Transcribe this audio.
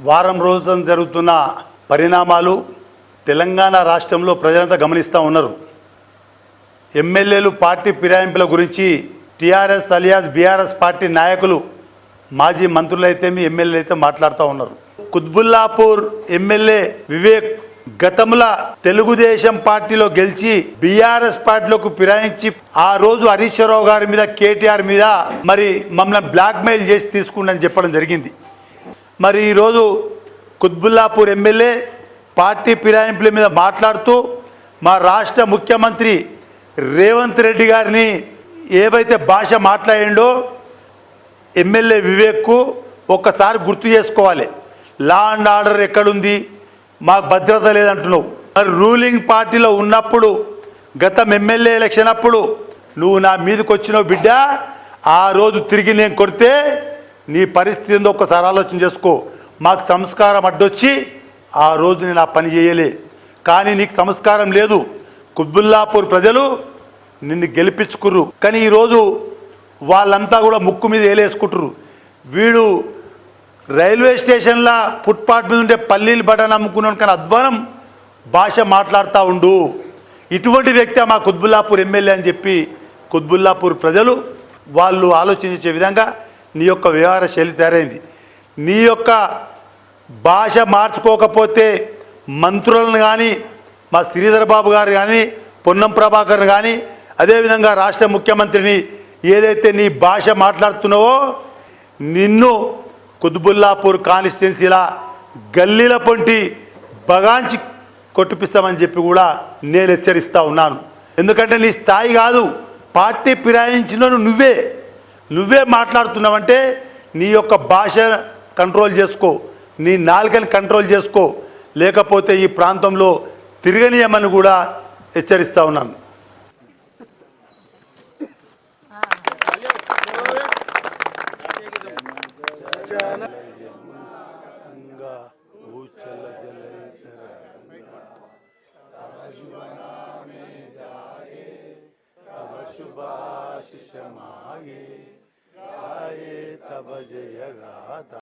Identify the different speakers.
Speaker 1: వారం రోజుల జరుగుతున్న పరిణామాలు తెలంగాణ రాష్ట్రంలో ప్రజలంతా గమనిస్తూ ఉన్నారు. ఎమ్మెల్యేలు పార్టీ ఫిరాయింపుల గురించి టీఆర్ఎస్ అలియాస్ బీఆర్ఎస్ పార్టీ నాయకులు, మాజీ మంత్రులైతే ఎమ్మెల్యేలు అయితే మాట్లాడుతూ ఉన్నారు. కుత్బుల్లాపూర్ ఎమ్మెల్యే వివేక్ గతంలో తెలుగుదేశం పార్టీలో గెలిచి బీఆర్ఎస్ పార్టీలోకి ఫిరాయించి ఆ రోజు హరీష్ రావు గారి మీద, కేటీఆర్ మీద మరి మమ్మల్ని బ్లాక్మెయిల్ చేసి తీసుకుందని చెప్పడం జరిగింది. మరి ఈరోజు కుత్బుల్లాపూర్ ఎమ్మెల్యే పార్టీ ఫిరాయింపుల మీద మాట్లాడుతూ మా రాష్ట్ర ముఖ్యమంత్రి రేవంత్ రెడ్డి గారిని ఏవైతే భాష మాట్లాడిండో ఎమ్మెల్యే వివేక్కు ఒక్కసారి గుర్తు చేసుకోవాలి. లా అండ్ ఆర్డర్ ఎక్కడుంది, మాకు భద్రత లేదంటున్నావు. మరి రూలింగ్ పార్టీలో ఉన్నప్పుడు గతం ఎమ్మెల్యే ఎలక్షన్ అప్పుడు నువ్వు నా మీదకి వచ్చినావు బిడ్డ. ఆ రోజు తిరిగి నేను కొడితే నీ పరిస్థితి ఏందో ఒక్కసారి ఆలోచన చేసుకో. మాకు సంస్కారం అడ్డొచ్చి ఆ రోజు నేను ఆ పని చేయలే, కానీ నీకు సంస్కారం లేదు. కుత్బుల్లాపూర్ ప్రజలు నిన్ను గెలిపించుకుర్రు, కానీ ఈరోజు వాళ్ళంతా కూడా ముక్కు మీద ఏలేసుకుంటారు. వీడు రైల్వే స్టేషన్లో ఫుట్పాత్ మీద ఉండే పల్లీలు బటన్ అమ్ముకున్నాను, కానీ అధ్వానం భాష మాట్లాడుతూ ఉండు. ఇటువంటి వ్యక్తి మా కుత్బుల్లాపూర్ ఎమ్మెల్యే అని చెప్పి కుత్బుల్లాపూర్ ప్రజలు వాళ్ళు ఆలోచించే విధంగా నీ యొక్క వ్యవహార శైలి తయారైంది. నీ యొక్క భాష మార్చుకోకపోతే మంత్రులను కానీ, మా శ్రీధర్ బాబు గారు కానీ, పొన్నం ప్రభాకర్ కానీ, అదేవిధంగా రాష్ట్ర ముఖ్యమంత్రిని ఏదైతే నీ భాష మాట్లాడుతున్నావో నిన్ను కుత్బుల్లాపూర్ కాన్స్టిట్యున్సీలా గల్లీల పొంటి బగాంచి కొట్టిపిస్తామని చెప్పి కూడా నేను హెచ్చరిస్తూ ఉన్నాను. ఎందుకంటే నీ స్థాయి కాదు, పార్టీ ఫిరాయించిన నువ్వే మాట్లాడుతున్నావంటే నీ యొక్క భాష కంట్రోల్ చేసుకో, నీ నాలుకని కంట్రోల్ చేసుకో, లేకపోతే ఈ ప్రాంతంలో తిరగనీయమని కూడా హెచ్చరిస్తూ ఉన్నాను. शुभाशिष मागे आए तब जय गाता।